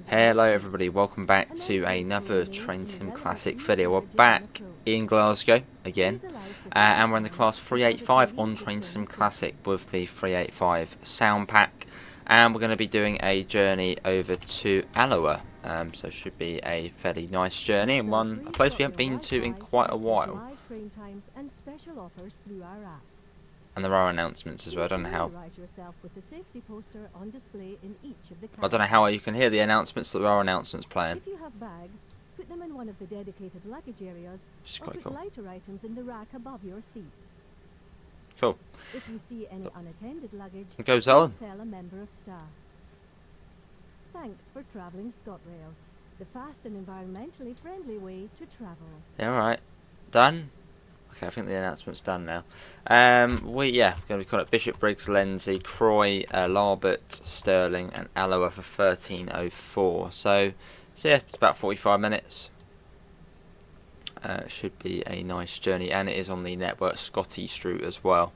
Hello everybody, welcome back to another Train Sim Classic video. We're back in Glasgow again, and we're in the class 385 on Train Sim Classic with the 385 sound pack, and we're going to be doing a journey over to Alloa, so it should be a fairly nice journey, and a place we haven't been to in quite a while. And there are announcements as well. I don't know how you can hear the announcements, but there are announcements playing. If you have bags, put them in one of the dedicated luggage areas, or put lighter items in the rack above your seat. Cool. If you see any unattended luggage, it goes on. Tell a member of staff. Thanks for travelling ScotRail, the fast and environmentally friendly way to travel. Yeah, alright. Done? Okay, I think the announcement's done now. We're going to be calling it Bishopbriggs, Lenzie, Croy, Larbert, Stirling, and Allo for 1304. So yeah, it's about 45 minutes. It should be a nice journey, and it is on the network ScotEast route as well.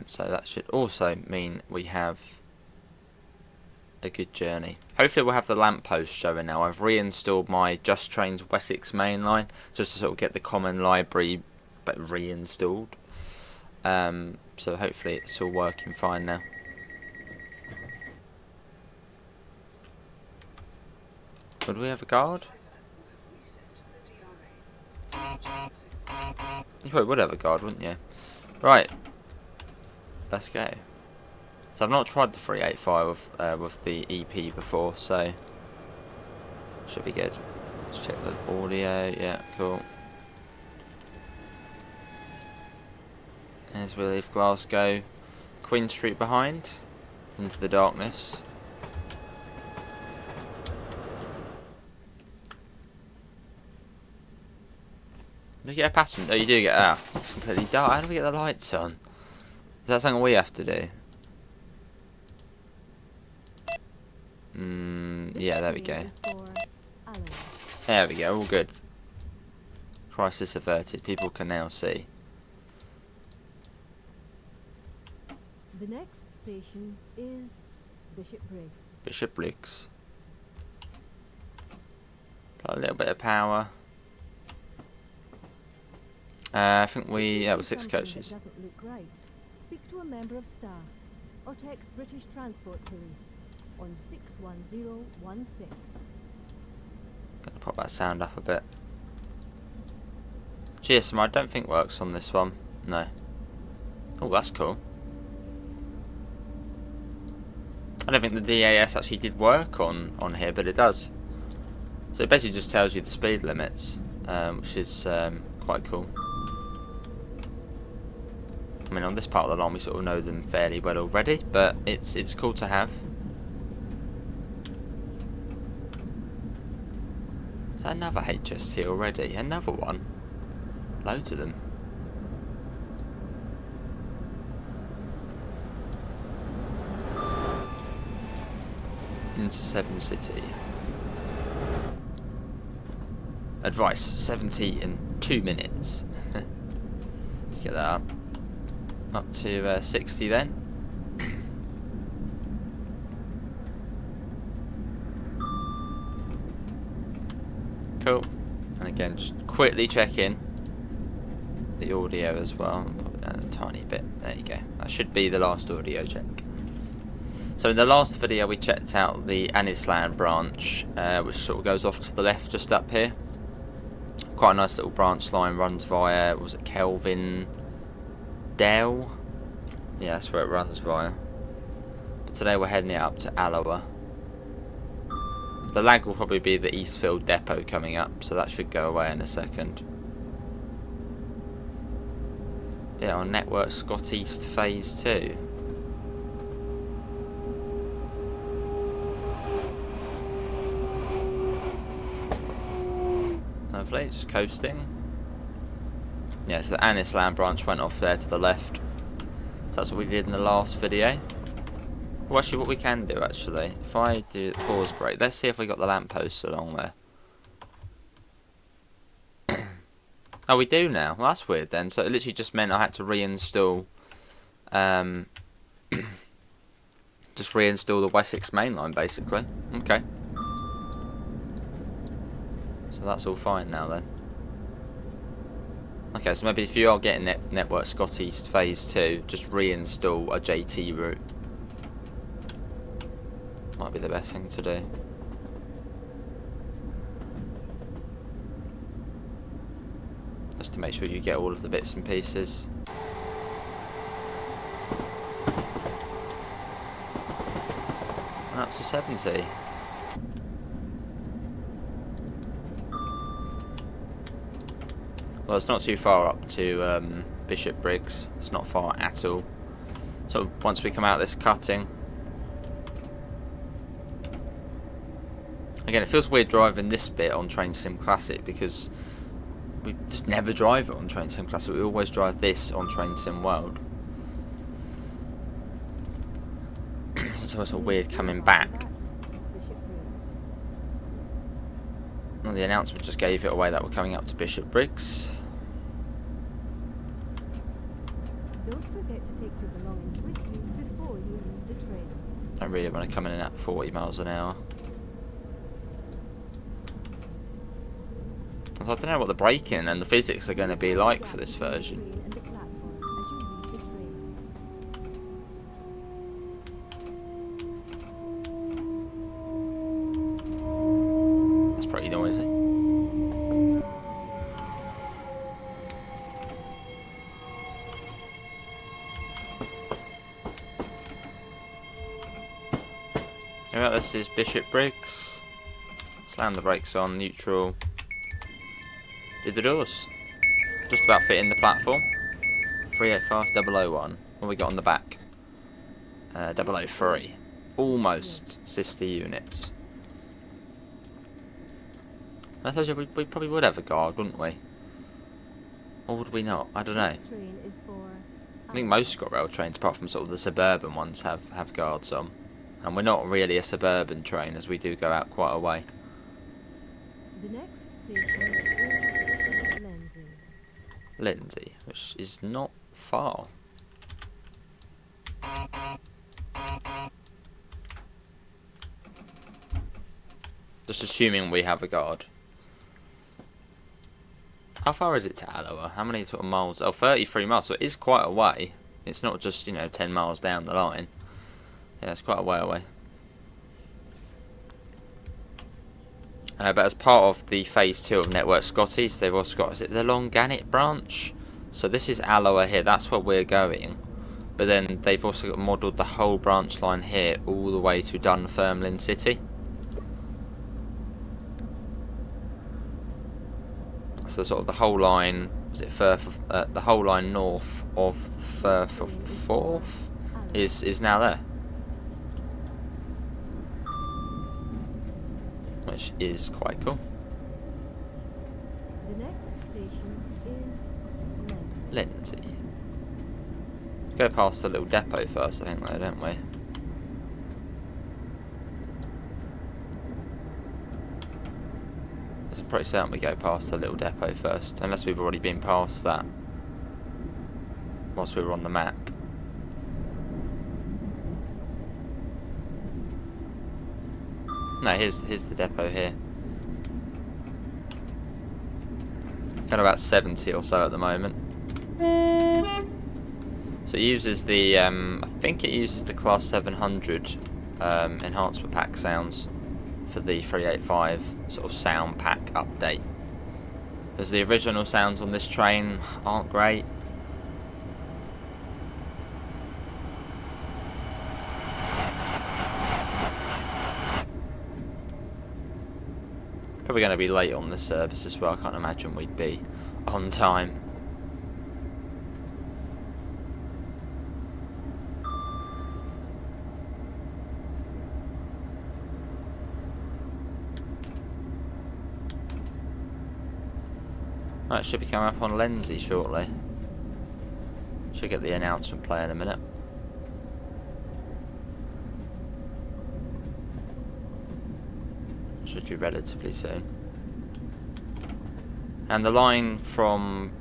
So that should also mean we have a good journey. Hopefully we'll have the lamppost showing now. I've reinstalled my Just Trains Wessex mainline just to sort of get the common library but reinstalled, so hopefully it's all working fine now. Would we have a guard? You probably would have a guard, wouldn't you? Right, let's go. So I've not tried the 385 with the EP before, so should be good. Let's check the audio. Yeah, cool. As we leave Glasgow, Queen Street behind, into the darkness. Do you get a passenger? Oh, you do get it's completely dark. How do we get the lights on? Is that something we have to do? Yeah, there we go. There we go, all good. Crisis averted. People can now see. The next station is Bishopbriggs. Bishopbriggs. Got a little bit of power. I think it was 6 coaches. Doesn't look right. Speak to a member of staff or text British Transport Police on 61016. Gonna pop that sound up a bit. GSM I don't think works on this one. No. Oh, that's cool. I don't think the DAS actually did work on here, but it does. So it basically just tells you the speed limits, which is quite cool. I mean, on this part of the line we sort of know them fairly well already, but it's cool to have. Is that another HST already? Another one? Loads of them. Into 7 City. Advice, 70 in 2 minutes. Let's get that up. Up to 60 then. Cool. And again, just quickly check in the audio as well. Put it down a tiny bit. There you go. That should be the last audio check. So in the last video we checked out the Annisland branch, which sort of goes off to the left just up here. Quite a nice little branch line, runs via, was it Kelvin Dale? Yeah, that's where it runs via. But today we're heading it up to Alloa. The lag will probably be the Eastfield depot coming up, so that should go away in a second. Yeah, on network ScotEast Phase 2. Lovely, just coasting. Yeah, so the Annisland branch went off there to the left. So that's what we did in the last video. Well, actually, what we can do, actually, if I do pause break, let's see if we got the lampposts along there. Oh, we do now. Well, that's weird then. So it literally just meant I had to reinstall just reinstall the Wessex mainline, basically. Okay. So that's all fine now then. Okay, so maybe if you are getting Network ScotEast Phase 2, just reinstall a JT route. Might be the best thing to do. Just to make sure you get all of the bits and pieces. And up to 70. Well, it's not too far up to Bishopbriggs. It's not far at all. So once we come out this cutting, again, it feels weird driving this bit on Train Sim Classic because we just never drive it on Train Sim Classic. We always drive this on Train Sim World. So it's all weird coming back. Well, the announcement just gave it away that we're coming up to Bishopbriggs. Don't forget to take your belongings with you before you leave the train. I really want to come in at 40 miles an hour. So I don't know what the braking and the physics are going to be like for this version. That's pretty noisy. Alright, this is Bishopbriggs. Slam the brakes on, neutral. Did the doors. Just about fit in the platform. 385001. What have we got on the back? 003. Almost sister units. I suppose we probably would have a guard, wouldn't we? Or would we not? I don't know. I think most ScotRail trains, apart from sort of the suburban ones, have guards on. And we're not really a suburban train, as we do go out quite a way. The next station is Lenzie. Lenzie, which is not far. Just assuming we have a guard. How far is it to Alloa? How many sort of miles? Oh, 33 miles, so it is quite a way. It's not just, 10 miles down the line. Yeah, it's quite a way away. But as part of the Phase 2 of Network ScotEast, they've also got, is it the Longannet branch? So this is Alloa here, that's where we're going. But then they've also got modelled the whole branch line here all the way to Dunfermline City. So sort of the whole line, was it Firth of, the whole line north of Firth of the Forth is now there. Which is quite cool. The next station is Lenzie. Go past the little depot first, I think, though, don't we? I'm pretty certain we go past the little depot first, unless we've already been past that whilst we were on the map. No, here's the depot here. Got about 70 or so at the moment. So it uses the, I think it uses the Class 700 enhancement pack sounds for the 385 sort of sound pack update. As the original sounds on this train aren't great. Probably going to be late on the service as well. I can't imagine we'd be on time. Right, should be coming up on Lenzie shortly. Should get the announcement play in a minute. Should be relatively soon. And the line from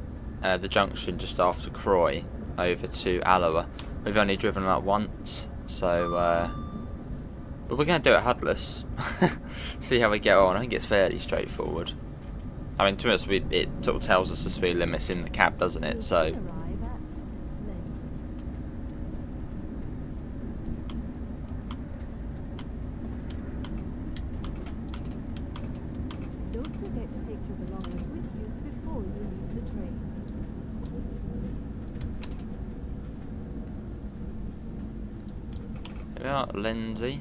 the junction just after Croy over to Alloa, we've only driven that once, so but we're going to do it HUDless. See how we get on. I think it's fairly straightforward. I mean, to us, it sort of tells us the speed limits in the cab, doesn't it? We'll So, soon arrive at Lenzie. Don't forget to take your belongings with you before you leave the train. here we are, Lenzie.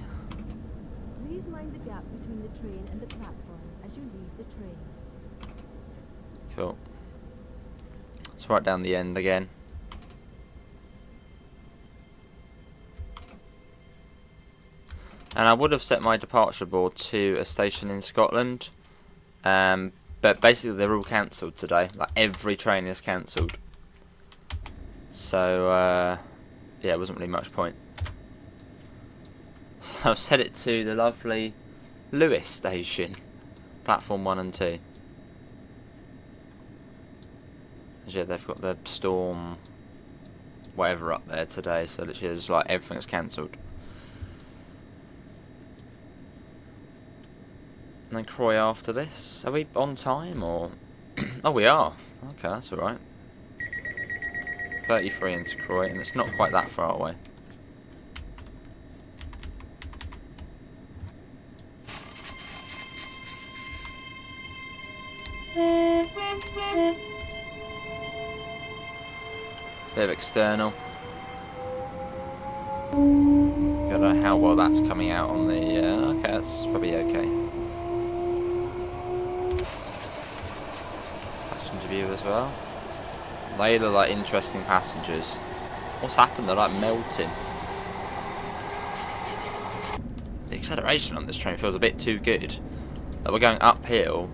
Please mind the gap between the train and the platform as you leave the train. Cool. It's right down the end again. And I would have set my departure board to a station in Scotland, but basically they're all cancelled today. Like every train is cancelled. So yeah, it wasn't really much point. So I've set it to the lovely Lewis station, platform 1 and 2. Yeah, they've got the storm, whatever up there today. So literally, it's like everything's cancelled. And then Croy after this. Are we on time or? Oh, we are. Okay, that's alright. 33 into Croy, and it's not quite that far away. Bit of external. Don't know how well that's coming out on the. Okay, that's probably okay. Passenger view as well. They look like interesting passengers. What's happened? They're like melting. The acceleration on this train feels a bit too good. Like we're going uphill,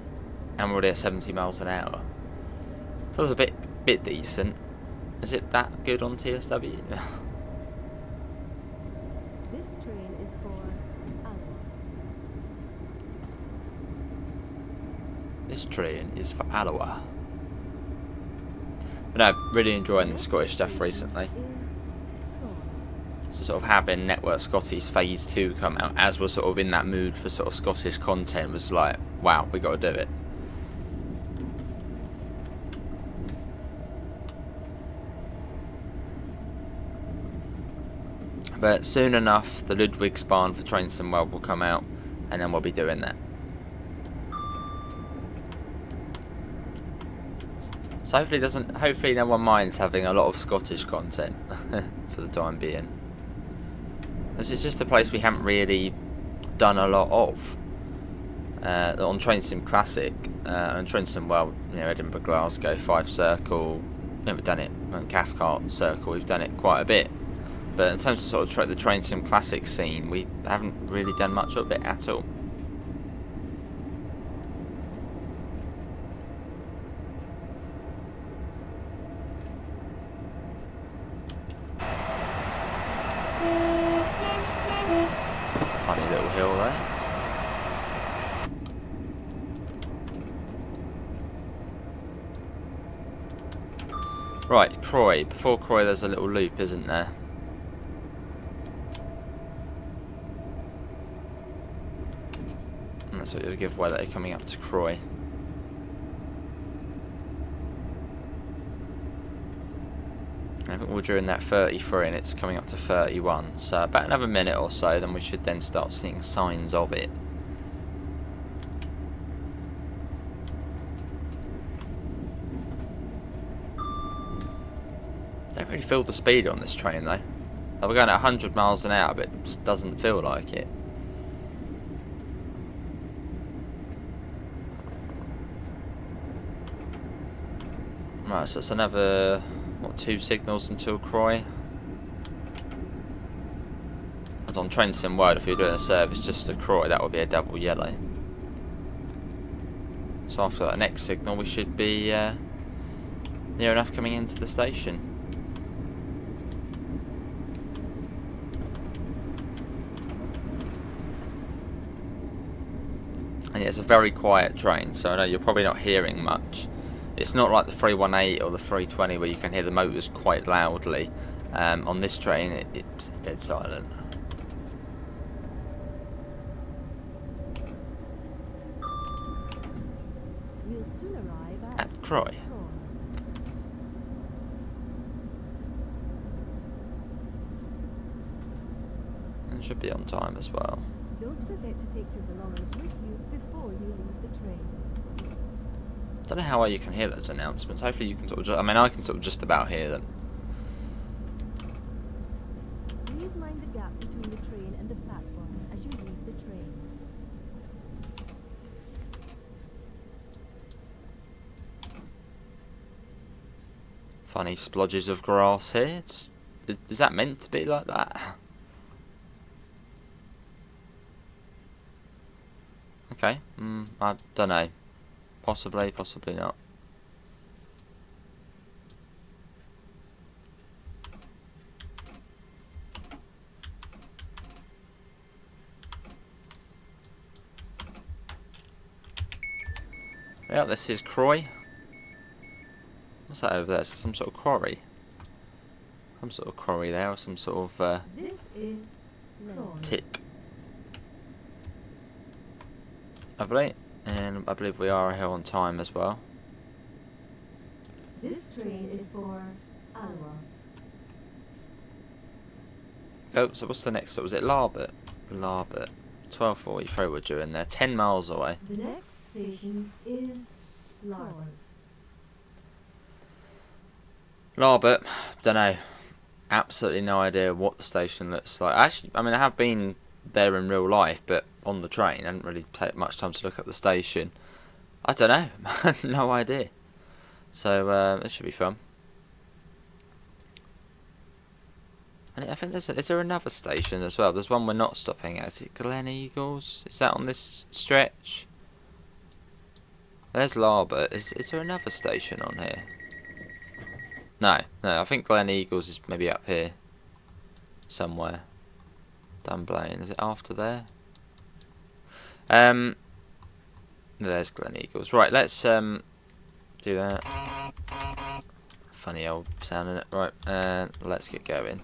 and we're already at 70 miles an hour. Feels a bit decent. Is it that good on TSW? This train is for Allo. This train is for Alloa. But no, really enjoying the Scottish stuff recently. So sort of having Network ScotEast Phase 2 come out, as we're sort of in that mood for sort of Scottish content, was like, wow, we got to do it. But soon enough, the Ludwigsbahn for Trainstonwell will come out, and then we'll be doing that. So hopefully no one minds having a lot of Scottish content for the time being. This is just a place we haven't really done a lot of. On Trainsim Classic, and Trainstonwell, you know, Edinburgh, Glasgow, 5 Circle, we've done it, and Cathcart Circle, we've done it quite a bit. But in terms of sort of the Trainsim Classic scene, we haven't really done much of it at all. It's a funny little hill there. Right, Croy. Before Croy there's a little loop, isn't there? And that's what you'll give away that are coming up to Croy. I think we're during that 33 and it's coming up to 31. So about another minute or so, then we should then start seeing signs of it. Don't really feel the speed on this train though. Like we're going at 100 miles an hour, but it just doesn't feel like it. Right, so it's another, what, 2 signals until Croy. And on Trainstonwell, if you're doing a service just to Croy, that would be a double yellow. So after that next signal, we should be near enough coming into the station. And yeah, it's a very quiet train, so I know you're probably not hearing much. It's not like the 318 or the 320 where you can hear the motors quite loudly. On this train, it's dead silent. We'll soon Croy. And should be on time as well. Don't forget to take your belongings with you before you leave the train. Don't know how well you can hear those announcements. Hopefully you can sort of I mean, I can sort of just about hear them. Please mind the gap between the train and the platform as you leave the train. Funny splodges of grass here. Is that meant to be like that? Okay. I don't know. Possibly, possibly not. Yeah, this is Croy. What's that over there? Is some sort of quarry? Some sort of quarry there, or some sort of This is Croy. tip. Lovely. And I believe we are here on time as well. This train is for Alloa. Oh, so what's the next? So was it Larbert? Larbert. 12:43 we're doing there. 10 miles away. The next station is Larbert. Larbert, don't know. Absolutely no idea what the station looks like. Actually, I mean, I have been there in real life, but on the train. I didn't really take much time to look at the station. I don't know. No idea. So, this should be fun. And I think is there another station as well? There's one we're not stopping at. Is it Glen Eagles? Is that on this stretch? There's Larbert. Is there another station on here? No, I think Glen Eagles is maybe up here somewhere. Dunblane, is it after there? There's Glen Eagles. Right, let's do that. Funny old sound in it. Right, let's get going.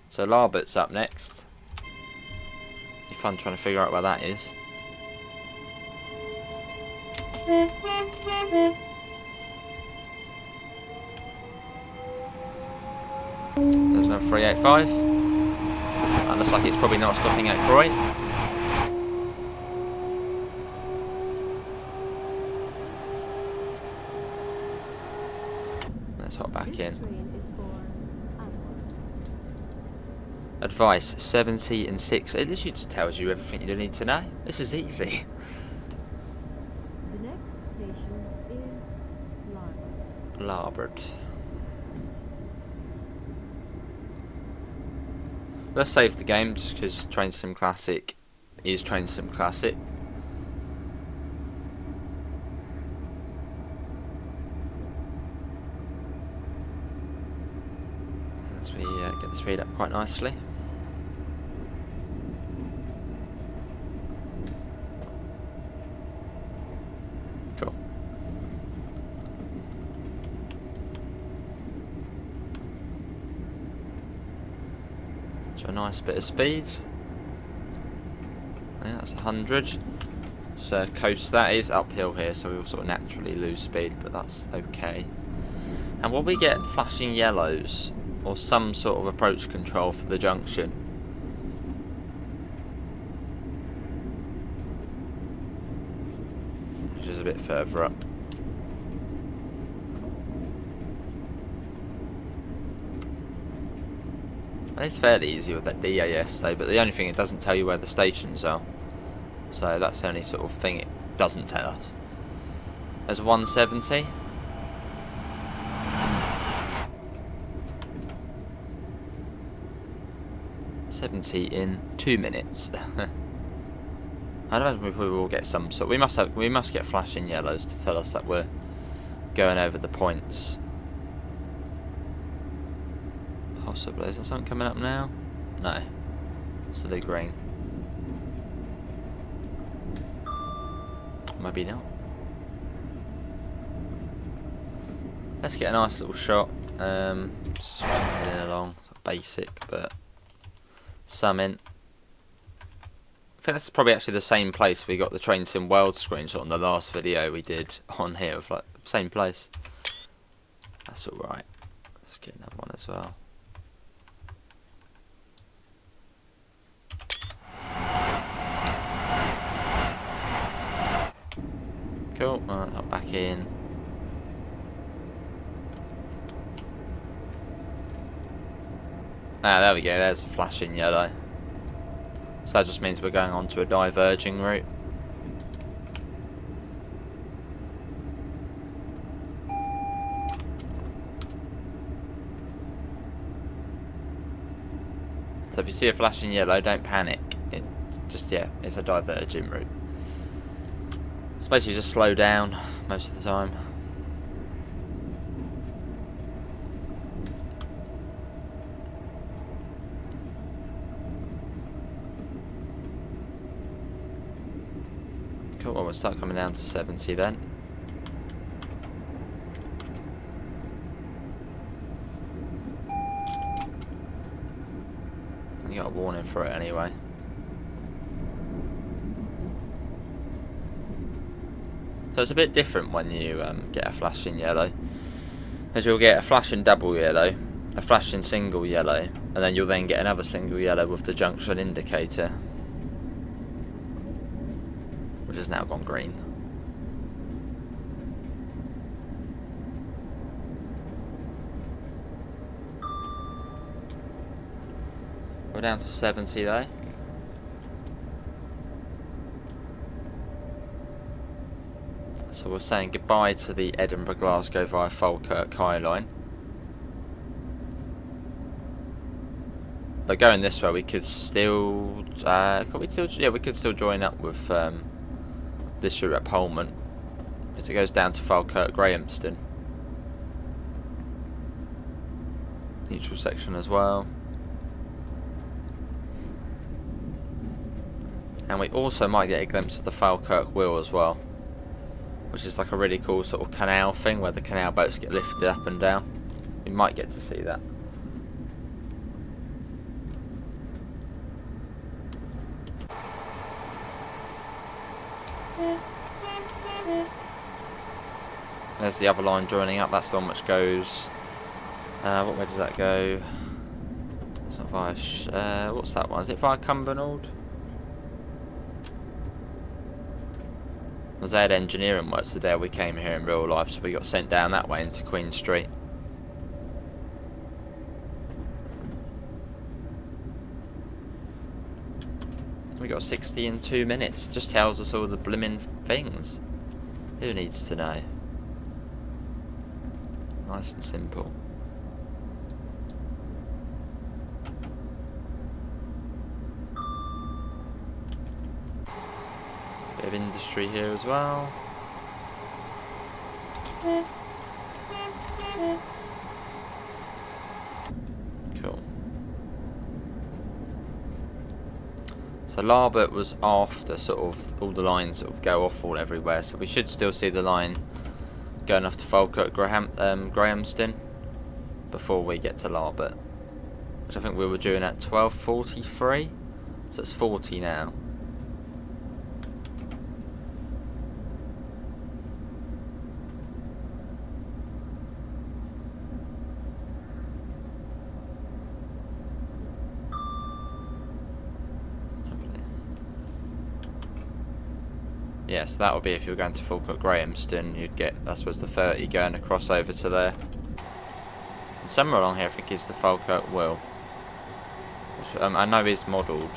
So Larbert's up next. Be fun trying to figure out where that is. There's no 385. That looks like it's probably not stopping at Croy. Let's hop back in. Advice 70 and 6. It literally just tells you everything you need to know. This is easy. The next station is Larbert. Larbert. Let's save the game just because Train Sim Classic is Train Sim Classic. As we get the speed up quite nicely. Cool. So a nice bit of speed. Yeah, that's 100. So coast that is uphill here, so we will sort of naturally lose speed, but that's okay. And will we get flashing yellows or some sort of approach control for the junction? Which is a bit further up. And it's fairly easy with that DAS though, but the only thing, it doesn't tell you where the stations are. So that's the only sort of thing it doesn't tell us. There's 170. In 2 minutes. I don't imagine we will get some sort. We must get flashing yellows to tell us that we're going over the points. Possibly. Is there something coming up now? No. So they're green. Maybe not. Let's get a nice little shot. Just heading along, basic, but some in. I think that's probably actually the same place we got the Train Sim World screenshot on the last video we did on here. Of like same place. That's alright. Let's get another one as well. Cool. Back in. Ah, there we go. There's a flashing yellow. So that just means we're going on to a diverging route. So if you see a flashing yellow, don't panic. It just, yeah, it's a diverging route. It's basically just slow down most of the time. Cool, well, we'll start coming down to 70 then. You got a warning for it anyway. So it's a bit different when you get a flashing yellow, as you'll get a flashing double yellow, a flashing single yellow, and then you'll then get another single yellow with the junction indicator, which has now gone green. We're down to 70 though. So we're saying goodbye to the Edinburgh-Glasgow via Falkirk High Line. But going this way, we could still, yeah, we could still join up with this route at Pullman, as it goes down to Falkirk Grahamston. Neutral section as well. And we also might get a glimpse of the Falkirk Wheel as well, which is like a really cool sort of canal thing where the canal boats get lifted up and down. We might get to see that. There's the other line joining up. That's the one which goes. What way does that go? It's not via. What's that one? Is it via Cumbernauld? They had engineering works the day we came here in real life, so we got sent down that way into Queen Street. We got 60 in 2 minutes. Just tells us all the blimmin' things. Who needs to know? Nice and simple. Bit of industry here as well. Cool. So Larbert was after sort of all the lines sort of go off all everywhere, so we should still see the line going off to Falkirk Grahamston before we get to Larbert, which I think we were doing at 12:43, so it's 40 now. Yes, that would be if you were going to Falkirk Grahamston, you'd get, I suppose, the 30 going across over to there. And somewhere along here I think is the Falkirk Wheel, which I know is modelled,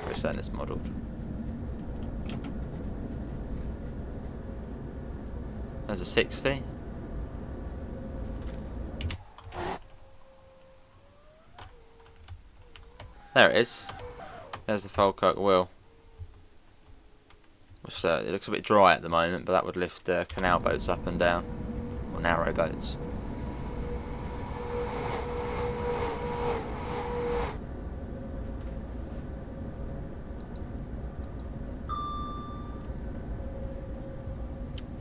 pretty certain it's modelled. There's a 60. There it is. There's the Falkirk Wheel. Which, it looks a bit dry at the moment, but that would lift canal boats up and down, or narrow boats.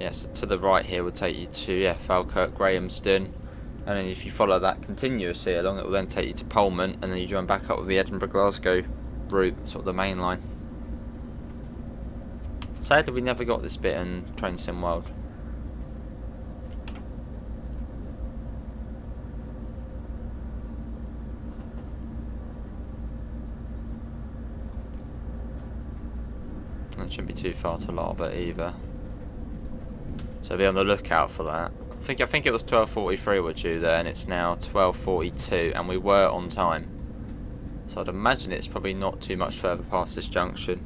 Yes, to the right here would take you to Falkirk Grahamston, and then if you follow that continuously along, it will then take you to Pullman, and then you join back up with the Edinburgh Glasgow route, sort of the main line. Sadly, we never got this bit in Train Sim World. It shouldn't be too far to Larbert either. So be on the lookout for that. I think it was 12:43 we're due there, and it's now 12:42, and we were on time. So I'd imagine it's probably not too much further past this junction.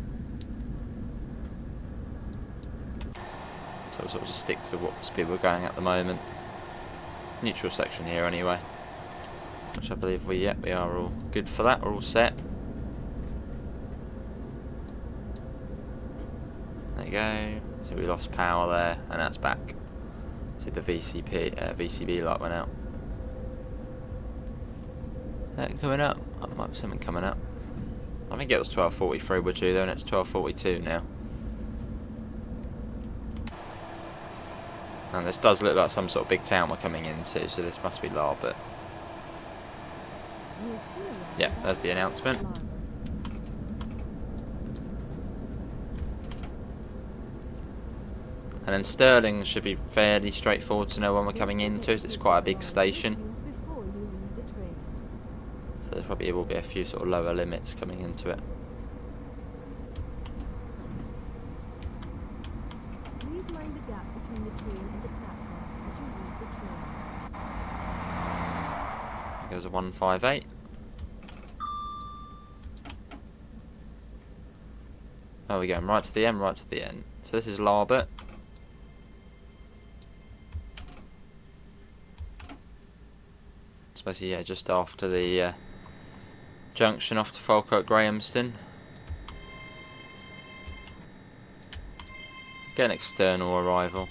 So we'll sort of just stick to what speed we're going at the moment. Neutral section here anyway. Which I believe we are all good for that, we're all set. There you go. So we lost power there, and that's back. See the VCB light went out. Coming up. I might have something coming up. I think it was 12:43 we're due there, and it's 12:42 now. And this does look like some sort of big town we're coming into, so this must be Larbert. Yeah, there's the announcement. And then Stirling should be fairly straightforward to know when we're coming into. It's quite a big station. So there probably will be a few sort of lower limits coming into it. Please mind the gap between the train and the platform as you leave the train. There goes a 158. Oh, we're going right to the end, right to the end. So this is Larbert. Especially, yeah, just after the junction off to Falkirk Grahamston. Get an external arrival.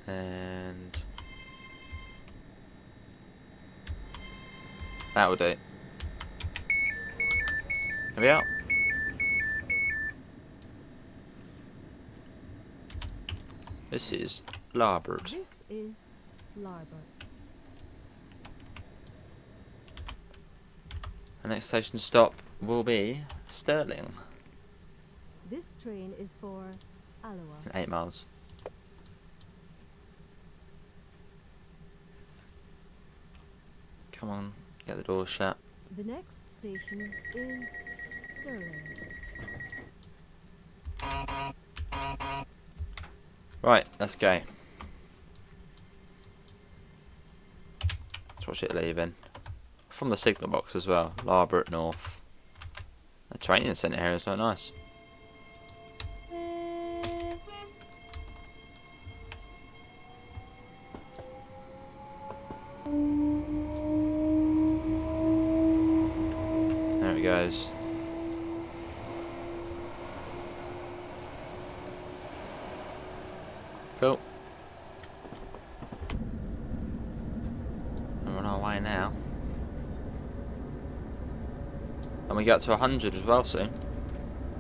And that will do. There we are. This is Larbert. This is Larbert. The next station stop will be Stirling. This train is for Alloa. 8 miles. Come on, get the door shut. The next station is Stirling. Right, let's go. Let's watch it leaving. From the signal box as well. Larbert North. The training centre here is so nice. There it goes. Cool. We're on our way now. And we get to 100 as well soon.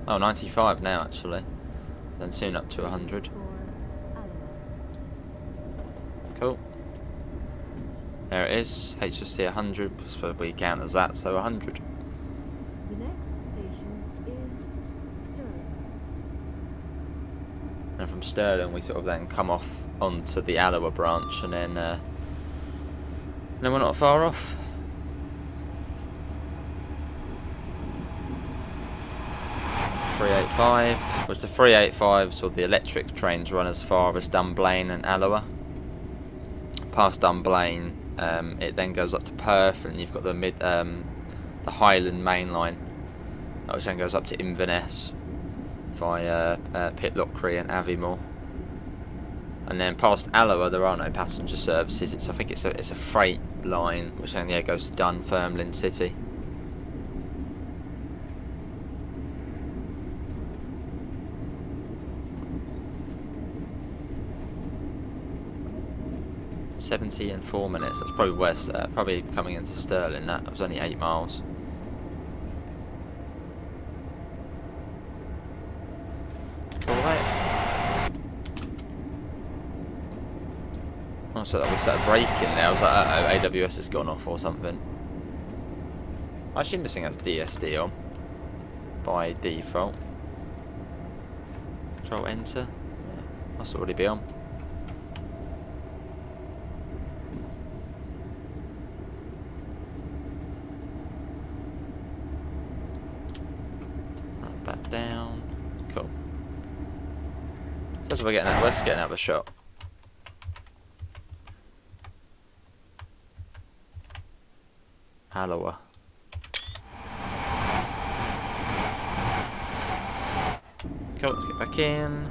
Oh, 95 now actually. Then soon up to 100. Cool. There it is. HSC 100. Suppose we count as that, so 100. The next station is Stirling. And from Stirling we sort of then come off onto the Alloa branch, and then we're not far off. Which the 385s or the electric trains run as far as Dunblane and Alloa. Past Dunblane, it then goes up to Perth, and you've got the Highland main line, which then goes up to Inverness via Pitlochry and Aviemore. And then past Alloa there are no passenger services. I think it's a freight line which then goes to Dunfermline City. $70 and 4 minutes. That's probably west. Probably coming into Stirling. That was only 8 miles. Oh, so we started braking there. I was like, uh-oh, AWS has gone off or something. I assume this thing has DSD on by default. Control enter. Yeah, must already be on. That back down. Cool. That's what we're getting at. Let's get another shot. Alloa. Cool, let's get back in.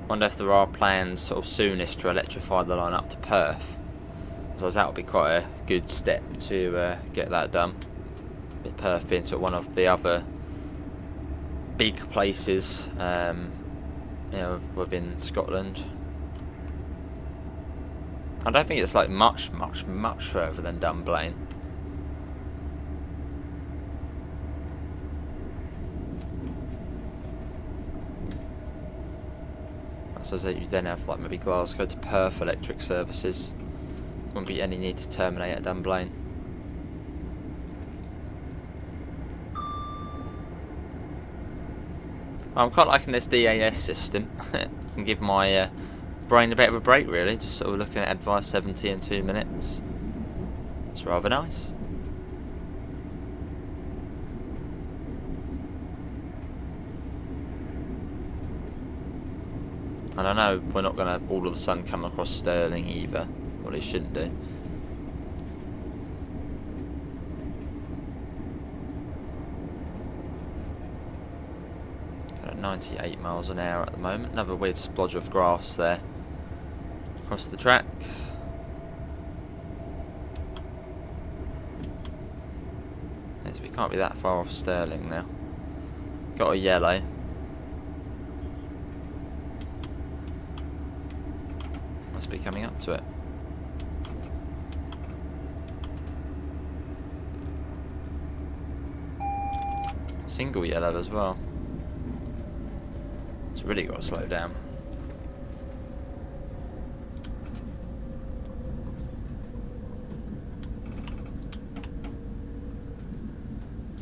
Wonder if there are plans sort of soonish to electrify the line up to Perth. So that would be quite a good step to get that done. With Perth being sort of one of the other big places, you know, within Scotland. I don't think it's like much further than Dunblane. So that you then have like maybe Glasgow to Perth electric services. Wouldn't be any need to terminate at Dunblane. I'm quite liking this DAS system. Can give my brain a bit of a break really, just sort of looking at advice 70 in 2 minutes. It's rather nice. And I know we're not going to all of a sudden come across Stirling either. Well, it shouldn't do. Got at 98 miles an hour at the moment. Another weird splodge of grass there across the track. Yes, we can't be that far off Stirling now. Got a yellow. Must be coming up to it. Single yellow as well. It's really got to slow down.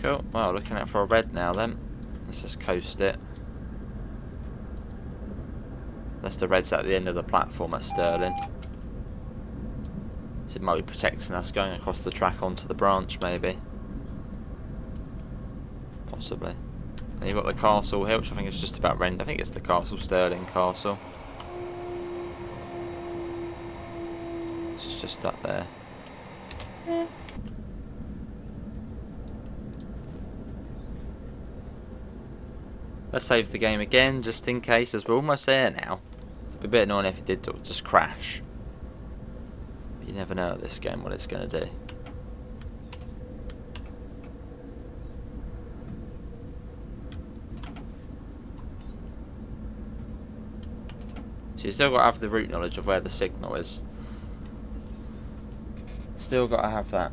Cool. Well, looking out for a red now then. Let's just coast it. That's the red's at the end of the platform at Stirling. So it might be protecting us going across the track onto the branch, maybe. Possibly. And you've got the castle here, which I think is just about rend. I think it's the castle, Stirling Castle. It's just up there. Let's save the game again, just in case, as we're almost there now. It'd be a bit annoying if it did just crash. But you never know at this game what it's going to do. So you still got to have the route knowledge of where the signal is. Still got to have that.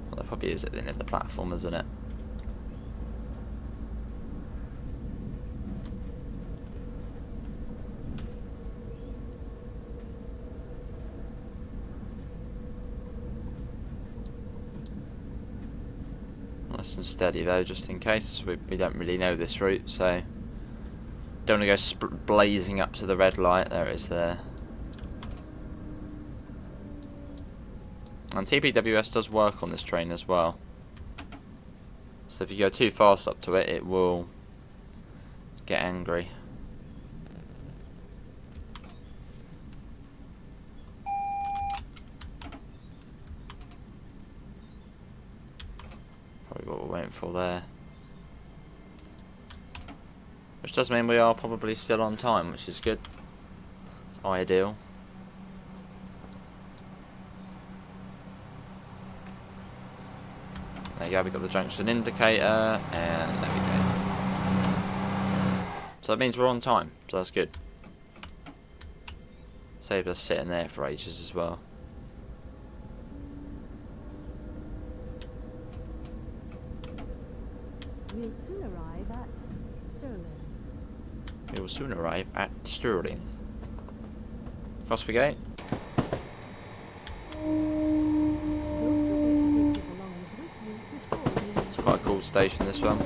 Well, that probably is at the end of the platform, isn't it? Nice and steady though, just in case. We don't really know this route, so don't want to go blazing up to the red light. There it is there. And TPWS does work on this train as well. So if you go too fast up to it, it will get angry. Probably what we're waiting for there. Which does mean we are probably still on time, which is good. It's ideal. There you go, we've got the junction indicator, and there we go. So that means we're on time, so that's good. Saved us sitting there for ages as well. We will soon arrive at Stirling. Across we go. It's quite a cool station, this one.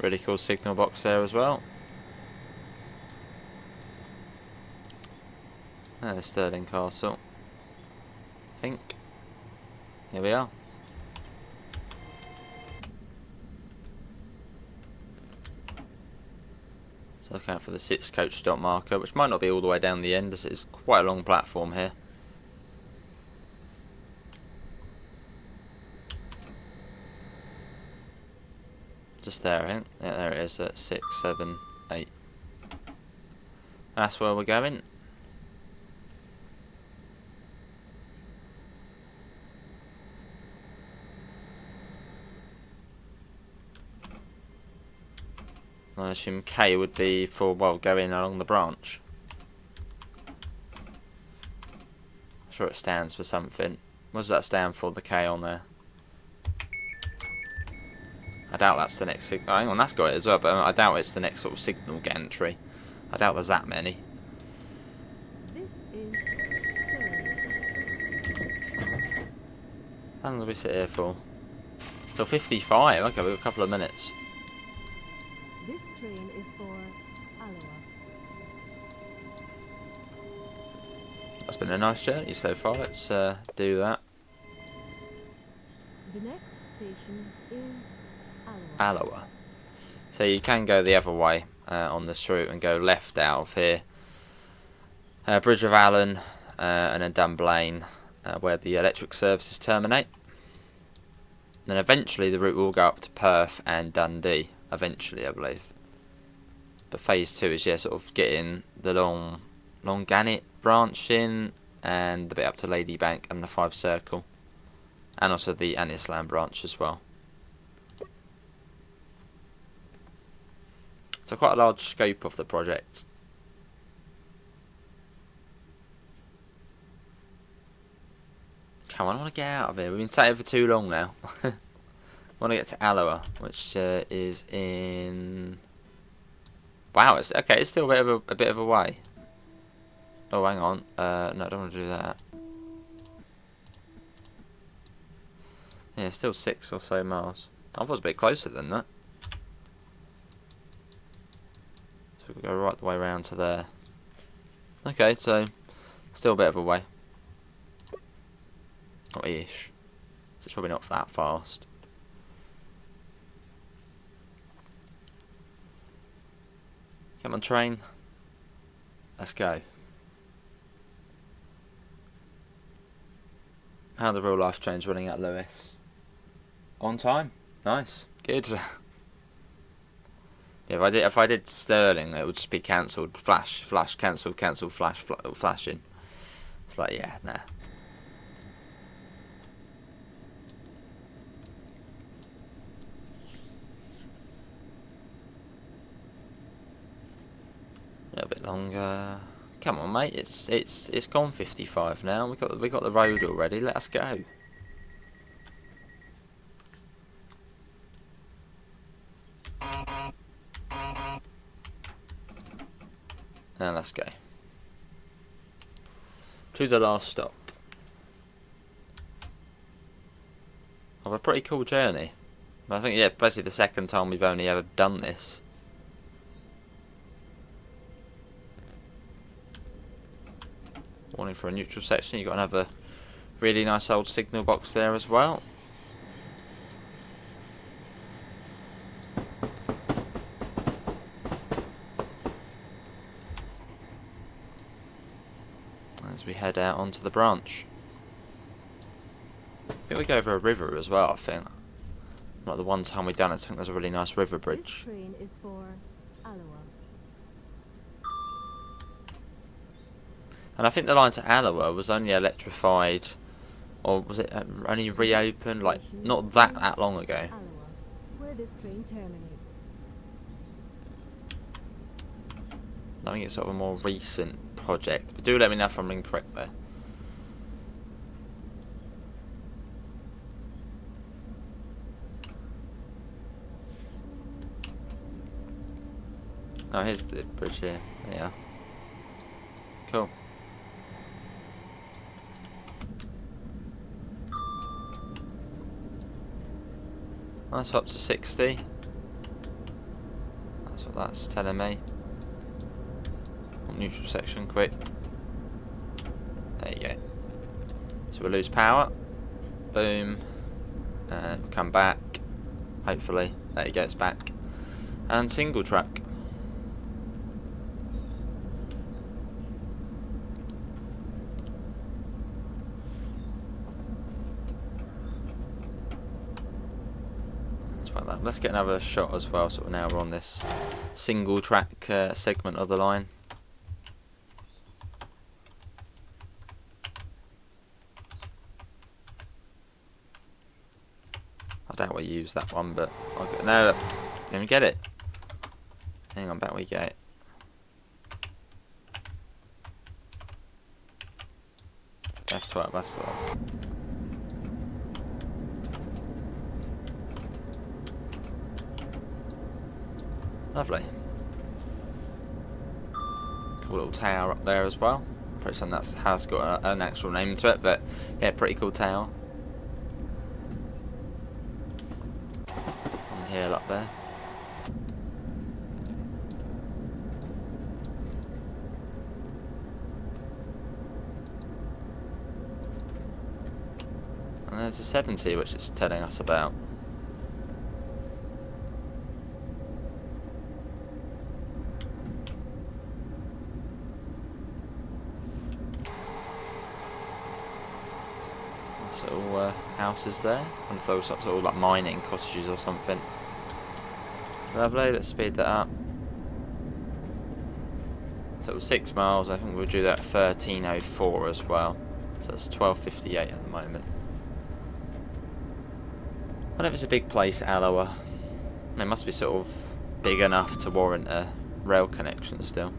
Really cool signal box there as well. And the Stirling Castle. I think. Here we are. So look out for the 6 coach stop marker, which might not be all the way down the end, as it's quite a long platform here. Just there, I think. Yeah, there it is at 6, 7, 8. That's where we're going. I assume K would be for, well, going along the branch. I'm sure it stands for something. What does that stand for, the K on there? I doubt that's the next signal. Oh, hang on, that's got it as well, but I doubt it's the next sort of signal gantry. I doubt there's that many. This is Stirling. How long do we sit here for? Till 55. Okay, we've got a couple of minutes. This train is for Alloa. That's been a nice journey so far. Let's do that. The next station is Alloa. Alloa. So you can go the other way on this route and go left out of here. Bridge of Allen and then Dunblane, where the electric services terminate. Then eventually the route will go up to Perth and Dundee. Eventually, I believe. But phase 2 is, yeah, sort of getting the long Gannet branch in, and the bit up to Ladybank and the 5 Circle, and also the Annisland branch as well. So quite a large scope of the project. Come on, I want to get out of here. We've been sat here for too long now. I want to get to Alloa, which is in. Wow, it's okay. It's still a bit of a way. Oh, hang on. No, I don't want to do that. Yeah, still 6 or so miles. I thought it was a bit closer than that. So we can go right the way around to there. Okay, so still a bit of a way. Not ish. So it's probably not that fast. Come on, train. Let's go. How are the real life trains running at Lewis? On time. Nice. Good. Yeah, if I did Stirling, it would just be cancelled. Flash, cancelled, flash, flashing. It's like, yeah, nah. A little bit longer. Come on, mate. It's gone 55 now. We got the road already. Let us go. Now let's go to the last stop of a pretty cool journey. I think, yeah, basically the second time we've only ever done this. Warning for a neutral section. You've got another really nice old signal box there as well. As we head out onto the branch. I think we go over a river as well, I think. Like the one time we've done it, I think there's a really nice river bridge. This train is for Alloa. And I think the line to Alloa was only electrified, or was it only reopened, like, not that long ago. Alloa, where this train terminates. I think it's sort of a more recent project. But do let me know if I'm incorrect there. Oh, here's the bridge here. There you are. Cool. Nice, up to 60. That's what that's telling me. Neutral section, quick. There you go. So we'll lose power. Boom. And come back. Hopefully. There you go, it's back. And single track. Let's get another shot as well, sort of now we're on this single track segment of the line. I doubt we use that one, but I'll get, no, let me get it. Hang on, back we go. F12, that's the one. Lovely. Cool little tower up there as well. Pretty certain that has got an actual name to it, but yeah, pretty cool tower. On the hill up there. And there's a 70 which it's telling us about. Little houses there. I wonder if those sort of like mining cottages or something. Lovely, let's speed that up. So it was 6 miles, I think we'll do that at 13:04 as well. So it's 12:58 at the moment. I wonder if it's a big place, Alloa. It must be sort of big enough to warrant a rail connection still.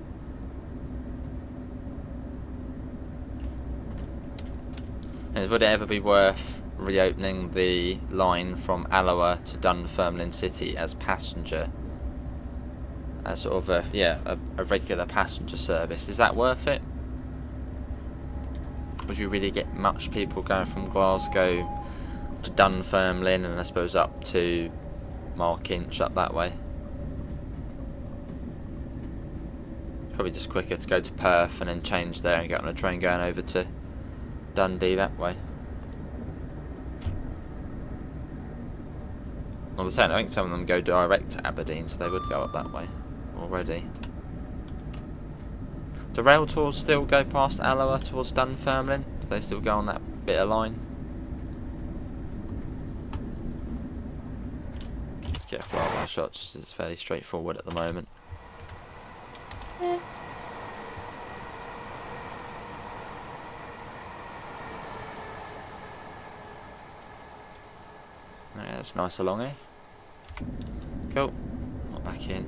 And would it ever be worth reopening the line from Alloa to Dunfermline City as passenger? As sort of a regular passenger service. Is that worth it? Would you really get much people going from Glasgow to Dunfermline and I suppose up to Markinch up that way? Probably just quicker to go to Perth and then change there and get on a train going over to Dundee that way. Well, the same, I think some of them go direct to Aberdeen, so they would go up that way already. Do rail tours still go past Alloa towards Dunfermline? Do they still go on that bit of line? Let's get a flyby shot, just as it's fairly straightforward at the moment. Yeah, it's nice along here. Cool. Not back in.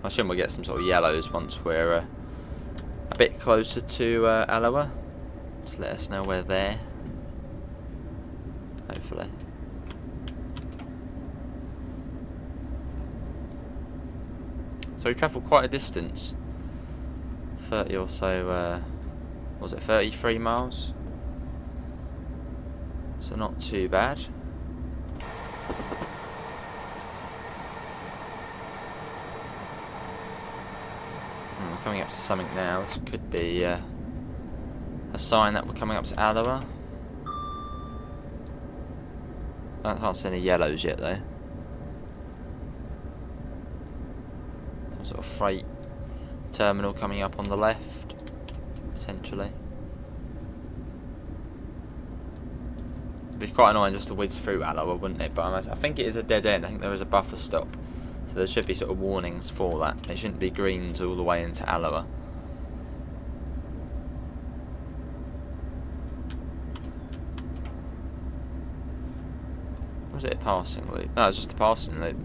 I assume we'll get some sort of yellows once we're a bit closer to Alloa. To let us know we're there. Hopefully. So we travelled quite a distance. 30 or so, was it 33 miles? So not too bad. Coming up to something now. This could be a sign that we're coming up to Alloa. I can't see any yellows yet though. Some sort of freight terminal coming up on the left, potentially. It'd be quite annoying just to whiz through Alloa, wouldn't it? But I think it is a dead end. I think there is a buffer stop. So there should be sort of warnings for that. It shouldn't be greens all the way into Alloa. Was it a passing loop? No, it was just a passing loop.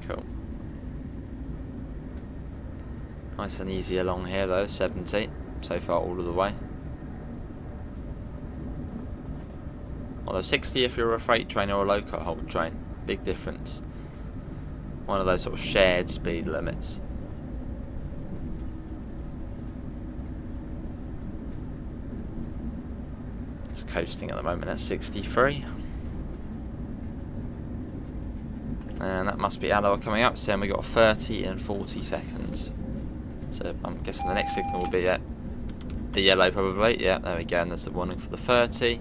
Cool. Nice and easy along here though, 70 so far all of the way. Although 60 if you're a freight train or a local hold train, big difference. One of those sort of shared speed limits. It's coasting at the moment at 63. And that must be Allo coming up, so we got 30 and 40 seconds. So I'm guessing the next signal will be at the yellow probably. Yeah, there we go, and there's the warning for the 30.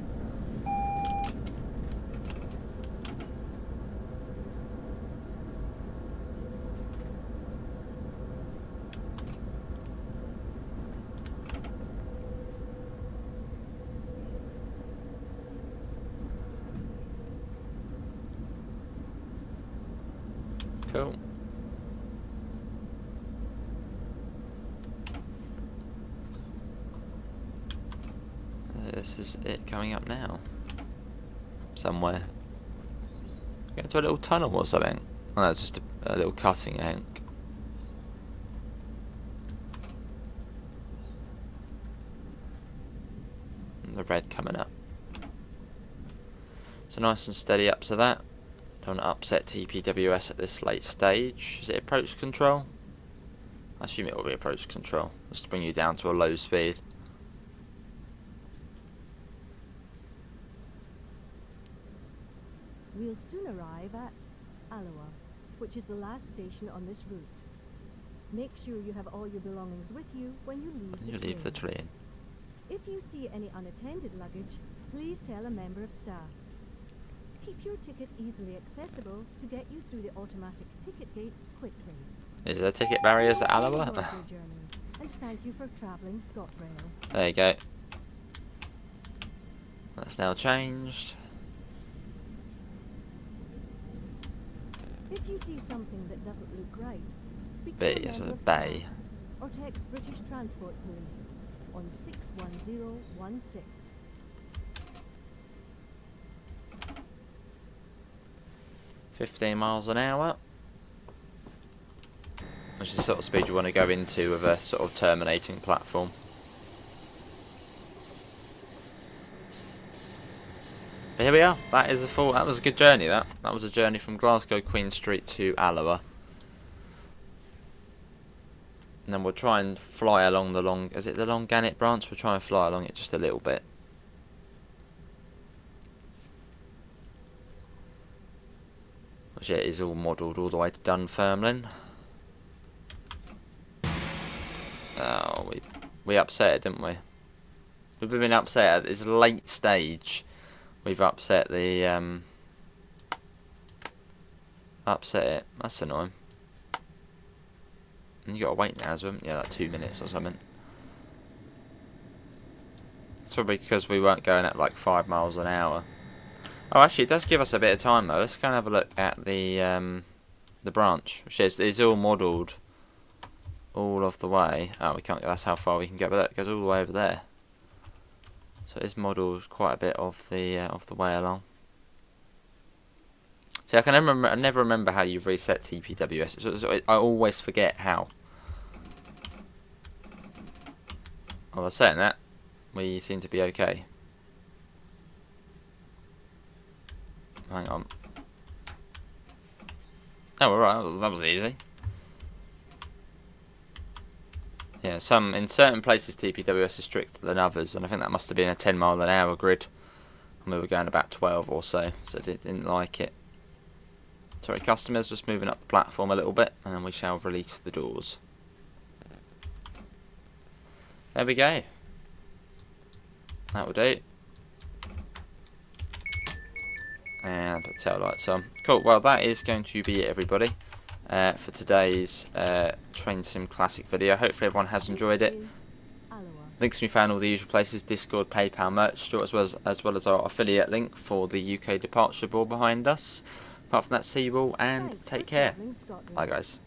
Cool. This is it coming up now. Somewhere. Go into a little tunnel or something. Oh no, it's just a little cutting, I think. And the red coming up. So nice and steady up to that. Don't want to upset TPWS at this late stage. Is it approach control? I assume it will be approach control, just to bring you down to a low speed. We'll soon arrive at Alloa, which is the last station on this route. Make sure you have all your belongings with you when you leave the train. If you see any unattended luggage, please tell a member of staff. Keep your ticket easily accessible to get you through the automatic ticket gates quickly. Is there ticket barriers at Alloa? And thank you for travelling ScotRail. There you go. That's now changed. If you see something that doesn't look right, speak B to a is member a of bay. staff or text British Transport Police on 61016. 15 miles an hour, which is the sort of speed you want to go into with a sort of terminating platform. But here we are. That is that was a good journey. That was a journey from Glasgow Queen Street to Alloa, and then we'll try and fly along the is it the Long Gannet branch? We'll try and fly along it just a little bit. Which yeah, is all modelled all the way to Dunfermline. Oh, we upset it, didn't we? We've been upset at this late stage. We've upset the upset it. That's annoying. And you gotta wait now as well, yeah, like 2 minutes or something. It's probably because we weren't going at like 5 miles an hour. Oh, actually, it does give us a bit of time though. Let's go and have a look at the branch, which is all modelled all of the way. Oh, we can't. That's how far we can get, but it goes all the way over there. So it is modelled quite a bit of the way along. See, I never remember how you reset TPWS. I always forget how. Although saying that, we seem to be okay. Hang on. Oh, alright, that was easy. Yeah, in certain places TPWS is stricter than others, and I think that must have been a 10 mile an hour grid. And we were going about 12 or so it didn't like it. Sorry, customers, just moving up the platform a little bit, and then we shall release the doors. There we go. That will do. And put the tail lights on. Cool, well that is going to be it, everybody, for today's Train Sim Classic video. Hopefully everyone has enjoyed it. Links can be found all the usual places: Discord, PayPal, merch store, as well as our affiliate link for the UK departure board behind us. Apart from that, see you all and take care. Bye guys.